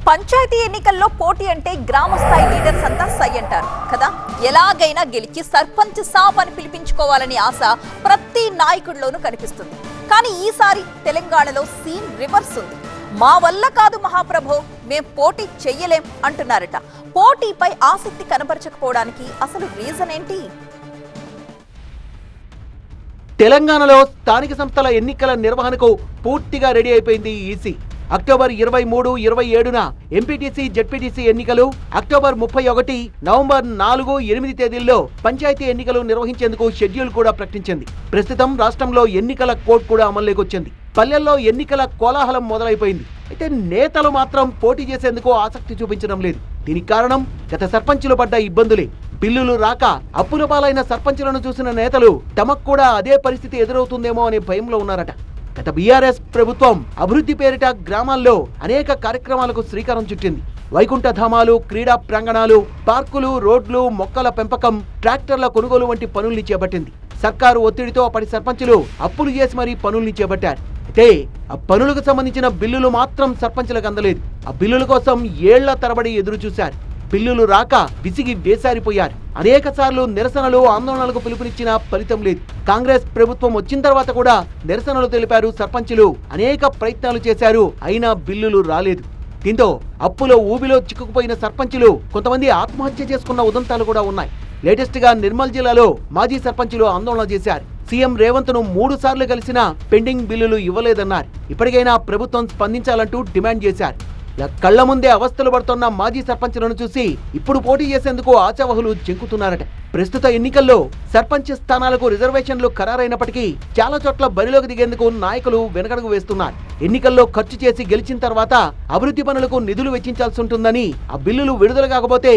పంచాయతీ ఎన్నికల్లో పోటీ అంటే గ్రామ స్థాయి లీడర్స్ అంతా సై అంటారు కదా. ఎలాగైనా గెలిచి సర్పంచ్ సాబ్ అని పిలిపించుకోవాలని ఆశ ప్రతి నాయకుడిలోనూ కనిపిస్తుంది. కానీ ఈసారి తెలంగాణలో సీన్ రివర్స్ ఉంది. మా వల్ల కాదు మహాప్రభో, మేం పోటీ చెయ్యలేం అంటున్నారట. పోటీపై ఆసక్తి కనబరచకపోవడానికి అసలు రీజన్ ఏంటి? తెలంగాణలో స్థానిక సంస్థల ఎన్నికల నిర్వహణకు పూర్తిగా రెడీ అయిపోయింది ఈసీ. అక్టోబర్ 23, 27న ఎంపీటీసీ, జెడ్పీటీసీ ఎన్నికలు, అక్టోబర్ 31, నవంబర్ 4, 8 తేదీల్లో పంచాయతీ ఎన్నికలు నిర్వహించేందుకు షెడ్యూల్ కూడా ప్రకటించింది. ప్రస్తుతం రాష్ట్రంలో ఎన్నికల కోడ్ కూడా అమల్లోకి వచ్చింది. పల్లెల్లో ఎన్నికల కోలాహలం మొదలైపోయింది. అయితే నేతలు మాత్రం పోటీ చేసేందుకు ఆసక్తి చూపించడం లేదు. దీనికి కారణం గత సర్పంచులు పడ్డ ఇబ్బందులే. బిల్లులు రాక అప్పుల పాలైన సర్పంచులను చూసిన నేతలు తమకు కూడా అదే పరిస్థితి ఎదురవుతుందేమో అనే భయంలో ఉన్నారట. గత బీఆర్ఎస్ ప్రభుత్వం అభివృద్ధి పేరిట గ్రామాల్లో అనేక కార్యక్రమాలకు శ్రీకారం చుట్టింది. వైకుంఠ ధామాలు, క్రీడా ప్రాంగణాలు, పార్కులు, రోడ్లు, మొక్కల పెంపకం, ట్రాక్టర్ల కొనుగోలు వంటి పనుల్ని చేపట్టింది. సర్కారు ఒత్తిడితో అప్పటి సర్పంచులు అప్పులు చేసి మరీ పనుల్ని చేపట్టారు. అయితే ఆ పనులకు సంబంధించిన బిల్లులు మాత్రం సర్పంచులకు అందలేదు. ఆ బిల్లుల కోసం ఏళ్ల తరబడి ఎదురు చూశారు. బిల్లులు రాక విసిగి వేసారిపోయారు. అనేక సార్లు నిరసనలు, ఆందోళనలకు పిలుపునిచ్చినా ఫలితం లేదు. కాంగ్రెస్ ప్రభుత్వం వచ్చిన తర్వాత కూడా నిరసనలు తెలిపారు సర్పంచులు. అనేక ప్రయత్నాలు చేశారు, అయినా బిల్లులు రాలేదు. దీంతో అప్పులో ఊబిలో చిక్కుకుపోయిన సర్పంచులు కొంతమంది ఆత్మహత్య చేసుకున్న ఉదంతాలు కూడా ఉన్నాయి. లేటెస్ట్ గా నిర్మల్ జిల్లాలో మాజీ సర్పంచులు ఆందోళన చేశారు. సీఎం రేవంత్ ను 3 సార్లు కలిసినా పెండింగ్ బిల్లులు ఇవ్వలేదన్నారు. ఇప్పటికైనా ప్రభుత్వం స్పందించాలంటూ డిమాండ్ చేశారు. కళ్ల ముందే అవస్థలు పడుతున్న మాజీ సర్పంచులను చూసి ఇప్పుడు పోటీ చేసేందుకు ఆశావహులు జంకుతున్నారట. ప్రస్తుత ఎన్నికల్లో సర్పంచ్ స్థానాలకు రిజర్వేషన్లు ఖరారైనప్పటికీ చాలా చోట్ల బరిలోకి దిగేందుకు నాయకులు వెనకడుగు వేస్తున్నారు. ఎన్నికల్లో ఖర్చు చేసి గెలిచిన తర్వాత అభివృద్ధి పనులకు నిధులు వెచ్చించాల్సి ఉంటుందని, ఆ బిల్లులు విడుదల కాకపోతే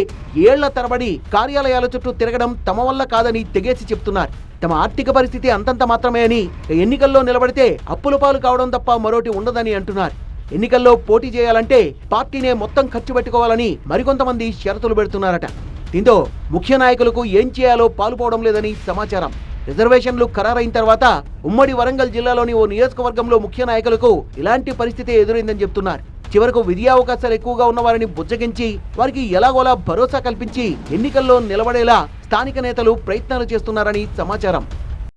ఏళ్ల తరబడి కార్యాలయాల చుట్టూ తిరగడం తమ వల్ల కాదని తెగేసి చెప్తున్నారు. తమ ఆర్థిక పరిస్థితి అంతంత మాత్రమే అని, ఎన్నికల్లో నిలబడితే అప్పుల పాలు కావడం తప్ప మరోటి ఉండదని అంటున్నారు. ఎన్నికల్లో పోటీ చేయాలంటే పార్టీనే మొత్తం ఖర్చు పెట్టుకోవాలని మరికొంతమంది షరతులు పెడుతున్నారట. దీంతో ముఖ్య నాయకులకు ఏం చేయాలో పాలుపోవడం లేదని సమాచారం. రిజర్వేషన్లు ఖరారైన తర్వాత ఉమ్మడి వరంగల్ జిల్లాలోని ఓ నియోజకవర్గంలో ముఖ్య నాయకులకు ఇలాంటి పరిస్థితి ఎదురైందని చెప్తున్నారు. చివరకు విజయావకాశాలు ఎక్కువగా ఉన్నవారిని బుజ్జగించి వారికి ఎలాగోలా భరోసా కల్పించి ఎన్నికల్లో నిలబడేలా స్థానిక నేతలు ప్రయత్నాలు చేస్తున్నారని సమాచారం.